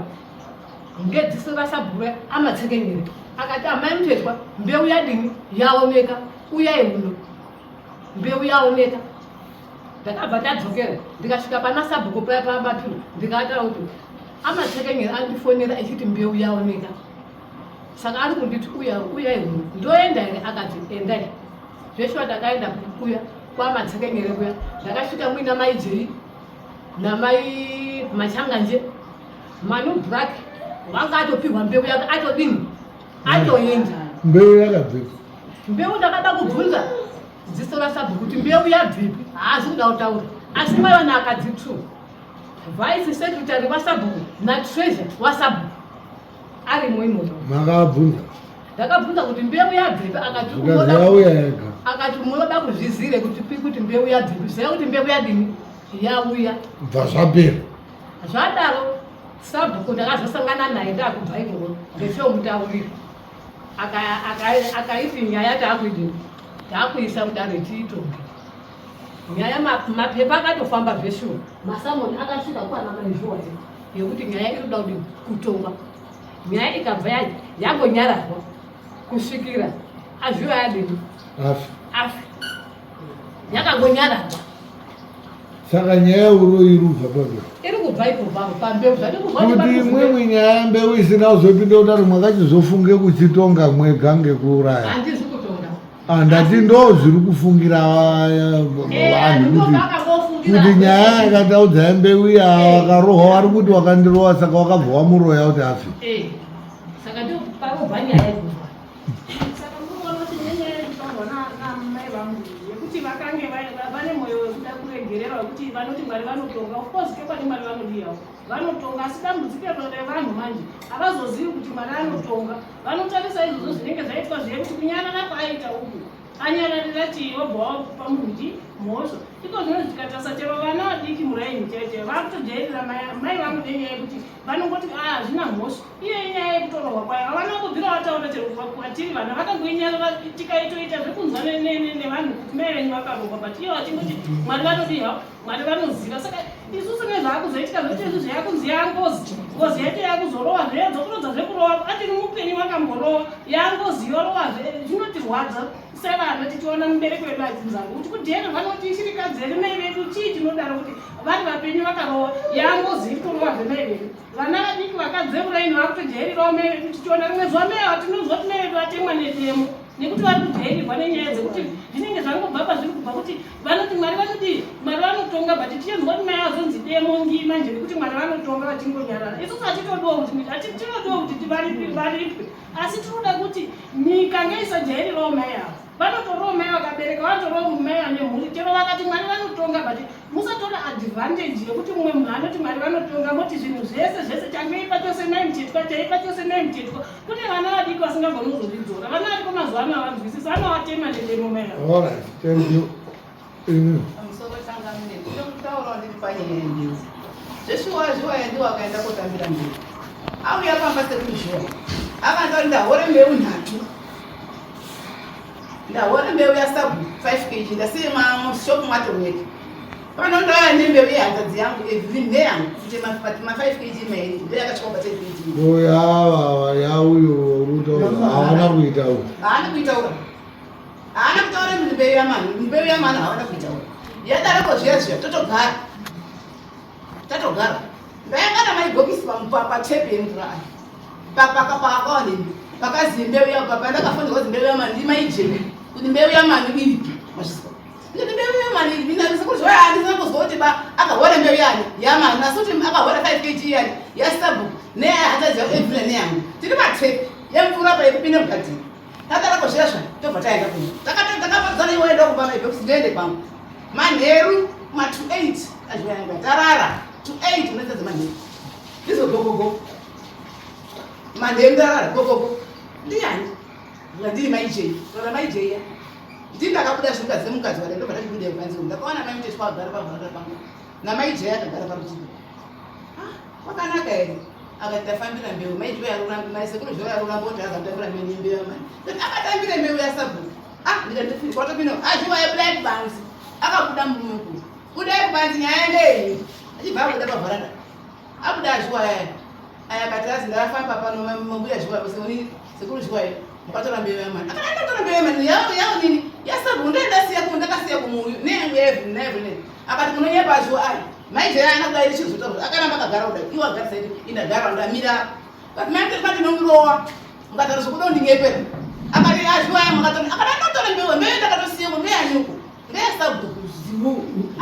ngedziso raSabhuku aMatsekenyere akati amai Muthetwa mbeu yadini yaoneka uyai muno mbeu yaoneka. Ndakabva ndadzokera ndikasvika pana Sabhuku paya paAbapiro ndikataura kuti aMatsekenyere andifonera echiti mbeu yaoneka saka ari kunditi uyai muno ndoenda here. Akati endai. Zveshuwa ndakaenda kuya kwaMatsekenyere kuya ndakasvika muina maijei namai Machanganje. Manu Black wanga atopihwa mbeu yake atodini atoenda. mbeu yakabvepi? Mbeu ndakada kubvunza dziso raSabhuku kuti mbeu yabvepi haazi kuda kutaura asi maiwana akadzi 2 vice secretary waSabhuku natreasure waSabhuku arimo imomo. Makabvunza? Ndakabvunza kuti mbeu yabvepi akati munoda kuzvizire kuti mbeu yabvepi zaya kuti mbeu yadini yauya bva zvapera. Zvadaro Sabhuku ndakazosangana naye ndakubva ikoko ndechomutaurira akaiti nyaya taakuidini taakuisa kudare tiitonge nyaya mapepa akatofamba zveshuwa masamoni akasvika kwana maizhuwa yekuti nyaya inoda kuti kutonga nyaya ikabva yangonyararwa kusvikira azviwa yadini afi yakangonyararwa. Saka nyaya uroirubva pabve iri kubva ipo pambeu kuti imwimwi nyaya mbeu isina kuzopinda kudaro mwakachizofunge kuchitonga mwega ngekuuraya. handizi kutonga Andati ndo zviri kufungira vanhu kuti nyaya yakataudza mbeu iya wakarohwa vari kuti wakandirohwa saka wakabva wamuroya kuti afi. Saka ndio parobva nyaya ikufa. Saka munoona kuti nyenyaya yekutongwa namai vangu yekuti vakange vane mwoyo wekuda kuregererwa wekuti vanoti Mwari vanotonga. Of course kepani Mwari vanodiyawo vanotonga, asi dambudziko revanhu manje havazozivi kuti Mwari anotonga. Vanotarisa izvozvo zvinenge zvaitwa zviye kuti kunyarara kwaaita uku anyararira chiyobva pamurudyi mhosva iko zvinonzi tikatasa chero vana vadiki muraini chete vakutojairira mai vangu nenyaya yekuti vanongoti hazvina mhosva iye inyaya yekutorohwa kwayo havana kubvira vataura chero kwatiri vana vakangoinyarara tikaitoita zvekunzwa nevanhu kuti mai venyu vakarohwa but iye vachingoti Mwari vanodiwa Mwari vanoziva. Saka isusu nezvaakuzoitika zvote izvi zveyakunzi yangozi ngozi yacho yakuzorohwa zvedzokurodza zvekurohwa atiri mupenyu wakamborohwa yangozi yorohwazve zvinotirwadza sevana tichiona mubereki wedu achinzanga kuti kudheri vanoti chirikadzeri mai vedu chii tinodaro kuti vari vapenyu vakarohwa yangozi ikorohwazve mai vedu. Vana vadiki vakadzevuraini vakutojairirawo mai vedu tichiona rimwe zuva mai vatinozwa kuti mai vedu vatemwa nedemo nekuti vari kujairirwa nenyaya dzekuti zvinenge zvangobva pazviri kubva kuti vanoti Mwari vanodii Mwari vanotonga but tichinzwa kuti mai azonzi demo ngi manje nekuti Mwari vanotonga vachingonyarara. Isusu hatitodiwo kuti varipwe asi tinoda kuti nyika ngaisajairirawo mai avo. Vanotorowo mai vakabereka vanotorowo mai vane mhuri chero vakati Mwari vanotonga but musatora advantage yekuti mumwe munhu anoti Mwari vanotonga moti zvinhu zvese changeipa chose mai muchetwa chaipa chose mai muchetwa. Kune vana vadiki vasingagoni kuzozvidzora vana variko mazuva ano havanzwisisi vanovatema nedemo mai avo. Alright, thank you. Pamusoro changamire ndinokutaurawo ndiri panyaya yembeu zveshuwa yedu wakaenda kotambira mbeu auya pamba sekunzhuwa akandoti ndahore mbeu 3 ndahore mbeu yasabu 5 kg ndasiye mushopu mwatomwete panondauya nembeu yehanzadzi yangu evhini neyangu kuti ma 5 kg mairi mbeu yakachikopa 10 kg yauyo urutaura haana kuitaura haana kuitaura mbeu yamani haana kuitaura yadaroko zviya tatogara ndaingana maibhokisi patepi yemvura pakakaone pakazi mbeu yako pandakafonderwa kuti mbeu yamani ndimaijeni kuti mbeu yamani iripi mazvizwa nditi mbeu yamani iripi handisina kuzwa kuti akahora mbeu yani yamani asi kuti akahora 5 kg yani yasabu nehanzadzi yako evhina neyangu tiri patepi yemvura paipinde mukatini tadaroko zviya tobva taenda kuno takapadzana iwoenda kupa maibhokisi ndoende kwangu manheru ma28 azviyanga tarara 28 unodzadza manheru ndizo gogogo manheru ndarara gogogo ndiani ndiri maijei rora maijeya ndii ndakabuda zvinhu dzemukadzi wale ndobva ndatibuda kubanze ndakaona mai mutetwa agara pamhara pangu namaijeya akagara parutivi wakanaka here akati ndafambira mbeu maisekuru zvo yarurambo kuti azamutambira mbeu yamani akatambira mbeu yasabu ndikandifiri watopino azviwa yebudai kubanzi akabuda murume kuru kudai kubanzi nyaya ndei achibva abuda pavharanda abuda azviwa yaya akati azi ndafamba pano mabuya zviwa seuni sekuru zviwa yo mukatora mbeu yamani akandotora mbeu yamani yavo nini yasabu ndakasiya kumuyu neyangu yaevhine akati munonyepa azviwa ayi maijaya anakuda iri chizotaura akaramba akagara kudai iwo agarisa iti indagara ndamira kati maitepati nomurowa mukataura zvokuda ndingepera akati azviwaya mukataura akati anotora mbeu ndakatosiyemo ndeyanyuko ndeyasabu kuzimu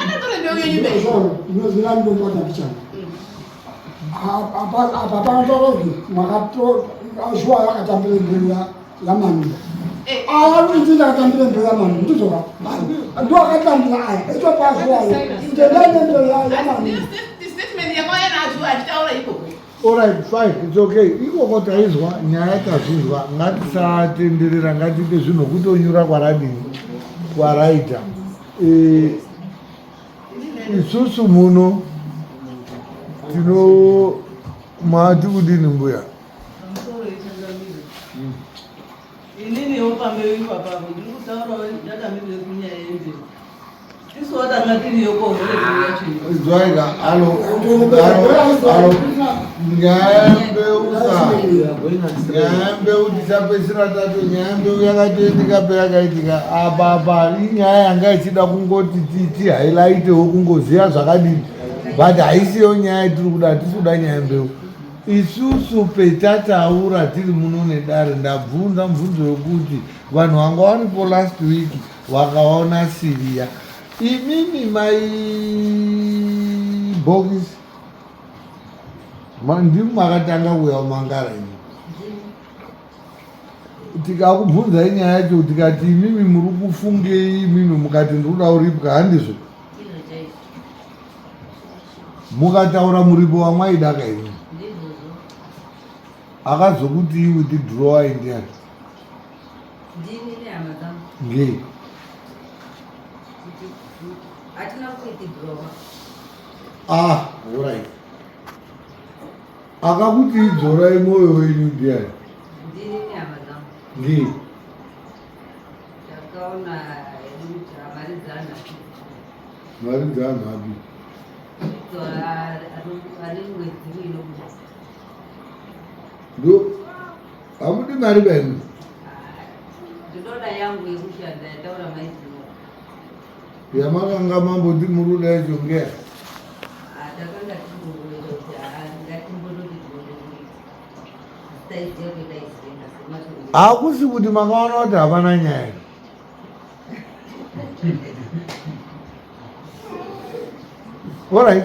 anotora mbeu yenyu mbeu inozvira ndombota pichana apa panotorozi mwakazviwa yakatambire mbeu yamanura aya kuti ndakatambire mbeu yamanura ndizoka ndo akatambira aya etopazviwayo ndendane mbeu yamanura statement yakauya nazvo achitaura ikoko. Alright, fine, it's okay. Ikoko taizwa nyaya tazvinzwa ngatisatenderera ngatiite zvinhu kutonyura kwaradini kwaraita. Isusu muno tino mati kudini mbuya ininiwo pambeu ipapapo ndiri kutaurawo ndakamire kunyaya yembeu Zwaika nyayambeu tisapedzisira tato nyayambeu yakatoendeka peyakaitika apa inyaya yanga ichida kungoti tihighlightiwo kungoziya zvakadini but haisiyo nyaya tiri kuda hatisi kuda nyayambeu. Isusu petataura tiri muno nedare ndabvunza mubvunzo wekuti vanhu vanga varipo last week vakaona Syria. Imimi maibhokisi ndimi makatanga kuuya umangara ini. Tikakubvunzai nyaya yacho tikati imimi muri kufungei imimi mukati ndikuda uripwa handizvo mukataura muripo wamwaida kaini akazokuti withdraw indiani ngei alright akakuti idzorai mwoyo wenyu ndiani ngei mari dzanhu api ndo hamudi mari bainu yamakanga mamboti muruda yacho ngea hakusi kuti makaona kuti hapana nyaya. Alright,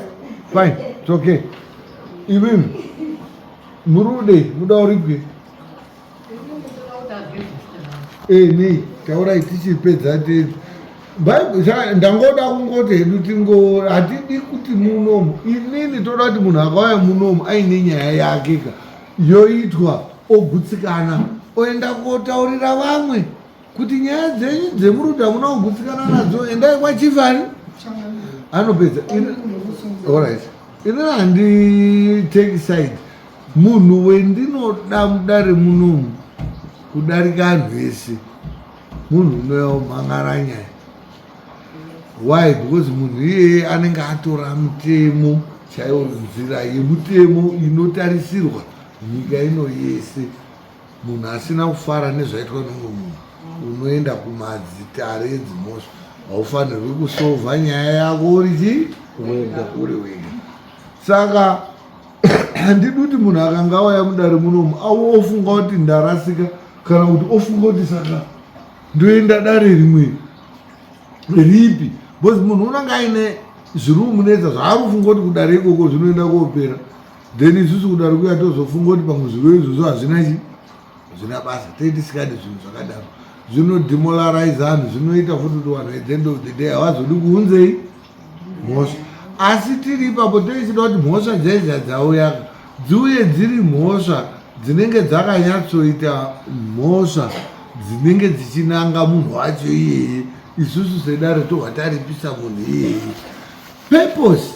fine, it's okay. Imimi murude muda uripwe nei taurai tichipedza tete ndangoda kungoti hedu tingo hatidi kuti munomu inini toda kuti munhu akauya munomu aine nyaya yake ka yoitwa ogutsikana oenda kotaurira vamwe kuti nyaya dzenyu dzemuruda hamuna kugutsikana nadzo endai kwachifani anopedza. Alright, inini handi take side. Munhu wendinoda mudare munomu kudarika anhu ese munhu unomhangara nyaya. Why? Because munhu iyeye anenge atora mutemo chaiwo, nzira yemutemo inotarisirwa nyika ino yese. Munhu asina kufara nezvaitwa nemumwe munhu unoenda kumadzitare edzimosva haufanirwi kusovha nyaya yako uri wega. Saka handidi kuti munhu akanga auya mudare munomu ofunga kuti ndarasika kana kuti ofunga kuti saka ndoenda dare rimwe ripi, because munhu unenge aine zviri kumunetsa zvaari kufunga kuti kudare ikoko zvinoenda koopera, then isusu kudare kuya tozofunga kuti pamwe zviro izvozvo hazvina basa, tei tisikadi zvinhu zvakadaro zvinodemoralize anhu, zvinoita futi kuti vanhu at the end of the day havazodi kuunzei mhosva. Asi tiri ipapo toichida kuti mhosva dzaidza dzauya dziuye dziri mhosva dzinenge dzakanyatsoita mhosva dzinenge dzichinanga munhu wacho iyeye. Isusu sedare tobva taripisa munhu iyeye. Purpose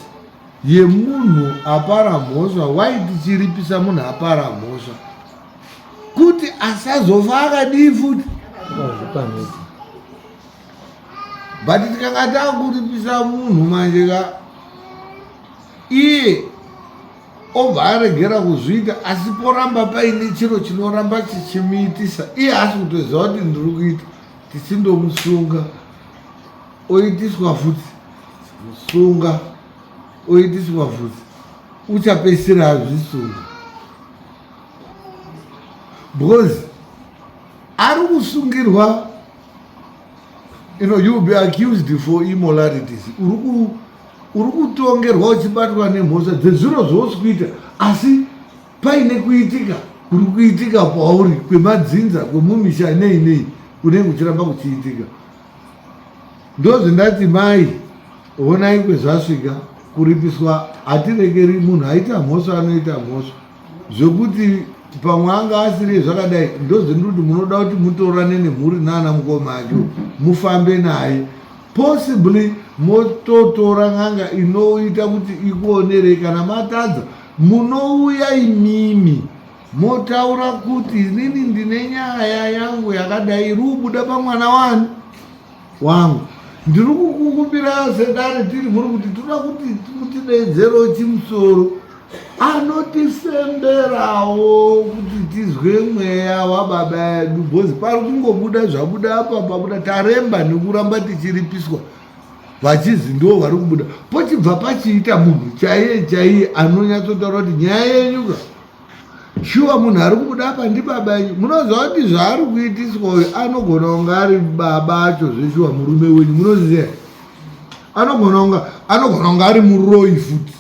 yemunhu apara mhosva, why tichiripisa munhu apara mhosva? Kuti asazofa akadii futi. But tikanga takuripisa munhu manje ka iye obva aregera kuzviita, asi poramba paine chiro chinoramba chichimuitisa iye asi kutoziva kuti ndiri kuita, tichindomusunga oitiswa futi, musunga oitiswa futi, uchapedzisira azvisunga because ari kusungirwa. You know, you will be accused for immoralities. Uri kutongerwa uchibatwa nemhosva dzezviro zvausi kuita, asi paine kuitika kuri kuitika pauri kwemadzinza kwemumisha nei kunenge kuchiramba kuchiitika. Ndozvindati mai onai kwezvasvika kuripiswa hatiregeri munhu aita mhosva anoita mhosva zvokuti pamwe anga asiri zvakadai. Ndozvindoti munoda kuti mutorane nemhuri nana mukoma acho mufambe naye, possibly mototora n'anga inoita kuti ikuonere. Kana matadza munouya imimi motaura kuti inini ndine nyaya yangu yakadai iri kubuda pamwana wangu. ndiri kukukumbira sedare tiri muri kuti toda kuti mutidedzero chimusoro anotisemberawo kuti tizwe mweya wababa edu bhozi pari kungobuda zvabuda apa pabuda taremba nekuramba tichiripiswa vachizi ndo vari kubuda pochibva pachiita munhu chaiye anonyatsotaura kuti nyaya yenyuka shuwa munhu ari kubuda apa ndibaba enyu munoziva kuti zvaari kuitiswa uyu anogona kunga ari baba acho zveshuwa murume wenyu munoziva anogona kunga ari muroyi futi.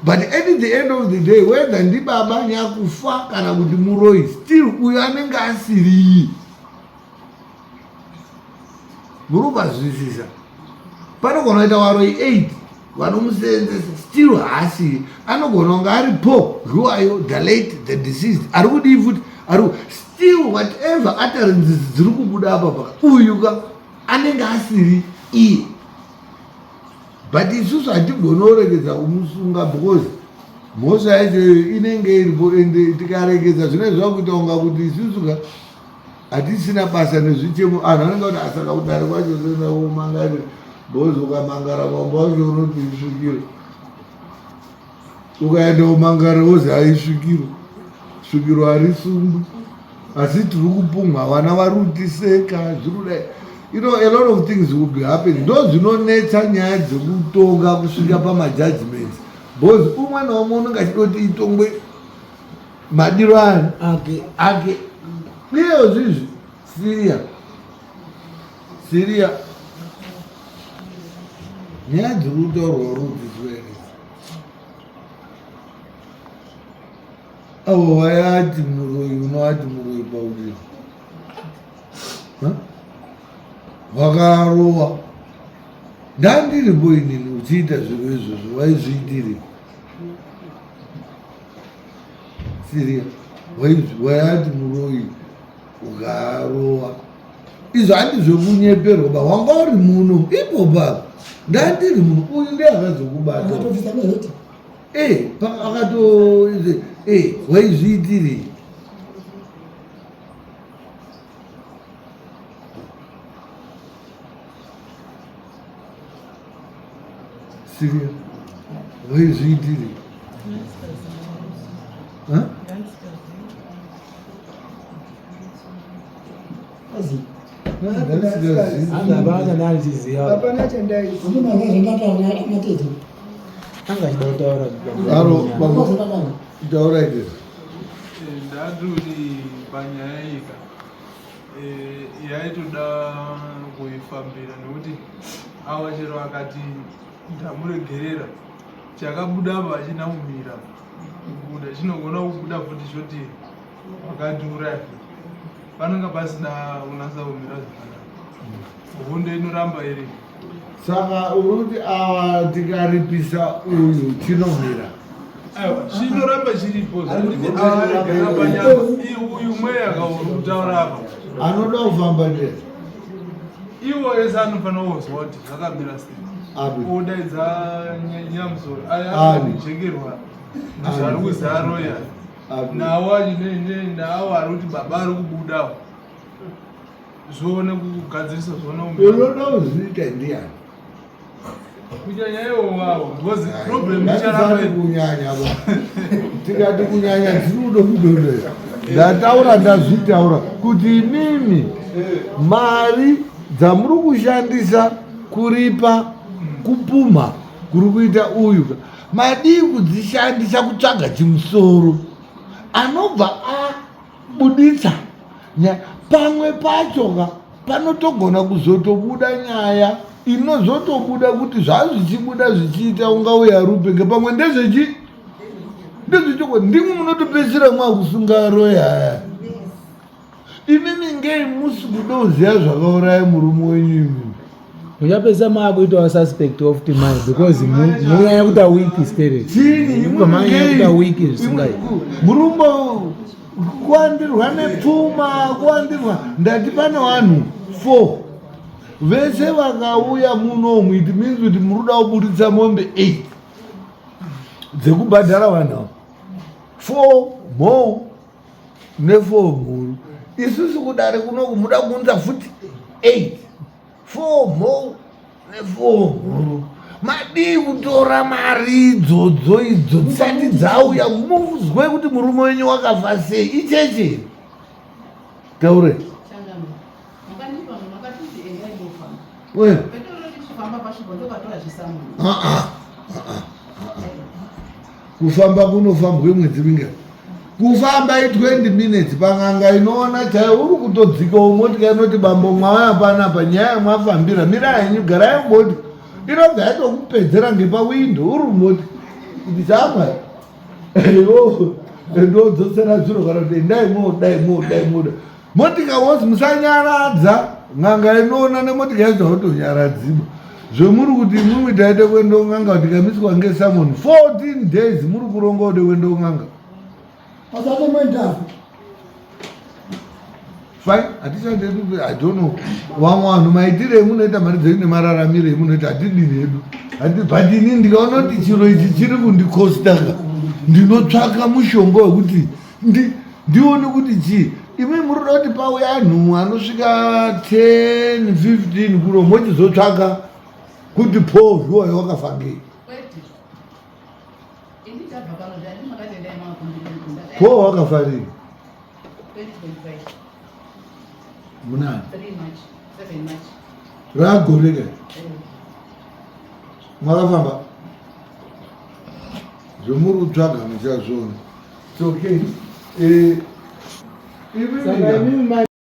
But at the end of the day, whether ndibaba nyakufa kana kuti muroyi still uyu anenge asiri murikuzwisisa. Panogona kuita varoyi 8 vanomusenzesa still haasiri anogona kunga ari po yuwayo the late the deceased ari kudii futi ari still whatever utterances dziri kubuda apa paka uyu ka anenge asiri iye. But isusu hatigonoregedza kumusunga because mhosva yacho inenge iripo ende tikaregedza zvinoizva kuita kunga kuti isusu ka hatisina basa nezvichemo anhu anenge kuti asaka kudare kwacho senawomangarira because ukamangara mambo wacho unoti isvikiro ukaenda umangara wozi haisvikiro svikiro harisungwi asi tiri kupumha vana vari kutiseka zviri kudai. You know, a lot of things will be happening. Those dzinonetsa nyaya dzekutonga kusvika pamajudgments because umwe naumwe unenge achidoti itongwe madiro anhu ake iyo zvizvi Syria nyaya dzekutaurwa rudzi avo vayati muroyi unoati muroyi paudii vakarowa ndandiripo inini uchiita zviro izvozvo waizviitiri Syria wayati muroyi ukarowa izvo handizvokunyeperwa ba wanga uri muno ipo baba ndandiri muno uyu ndiye akazokubata akato waizviitiri Syria waizviitiri hapana chandai taura ite ndaturi panyaya ika yaitoda kuifambira nekuti ava chero akati ndamuregerera chakabuda apa achina kumira kubuda chinogona kubuda futi choti wakadhura panenge pasina kunasa kumira zvakanaka hunde inoramba iri saka urikuti ava tikaripisa uyu chinomira chinoramba chiripo uyu mweya kauri kutaura apa anoda kufamba ndee iwo ese anofanira kuzwa kuti zvakamira sei odaidza nyamusoro ayajekerwa zvari kuzara roya nawo nawo ari kuti baba ari kubudawo zvoone kugadzirisa unoda kuzviita ndiani kunyanya iwowawo because problem kunyanya tikati kunyanya tinoda kudonera ndataura ndazvitaura kuti mimi mari dzamuri kushandisa kuripa kupumha kuri kuita uyu madii kudzishandisa kutsvaga chimusoro anobva abuditsa pamwe pachoka panotogona kuzotobuda nyaya inozotobuda kuti zvazvichibuda zvichiita unga uyarupe ngepamwe ndezvechiko ndimwe munotopedzisira mwakusunga roya imimi ngei musi kudoziya zvakauraya murume wenyu imi muchapesa maakuitawo suspect of timai because munyanya kuita wiki spirit manyanya kuita wiki zvisingai murumba kuwandirwa nepfuma kuwandirwa ndati pane vanhu 4 vese vakauya munomu it means kuti muruda kubuditsa mombe 8 dzekubhadhara vanhu 4 more ne4 mhuru isusu kudare kunoku muda kunza futi 8 4 mhou ne4 huru madii kutora mari idzodzo idzo dzisati dzauya muzwe kuti murume wenyu wakafa sei icheche taure kufamba kunofambwe mwedzi minga kufamba i20 minutes pang'anga inoona chaiyo uri kutodzika motika inoti bambo mwauya panapa nyaya mwafambira mira henyu garai moti inobva yatokupedzera ngepawindo uri moti kuti chapa ndodzosera zviro kana kuti dai motika wozi musanyaradza ng'anga inoona nemotika yacho kutonyaradzima zvomuri kuti mumwe taite kuenda ng'anga kuti kamiswa ngesamoni 14 days muri kuronga kuti kuenda ng'anga fine hatichandedu I don't know vamwe vanhu maitire emunoita mari dzenyu nemararamire emunoita hatidini hedu but ini ndikaona kuti chiro ichi chiri kundikostaka ndinotsvaka mushonga wekuti ndione kuti chii imi murida kuti pauya anhu anosvika 10 15 kuro mochizotsvaka kuti Paul zviwayo wakafa ngei Paul wakafa rini munani ragoreka mwakafamba zvomuri kutsvaga muchazviona it's okay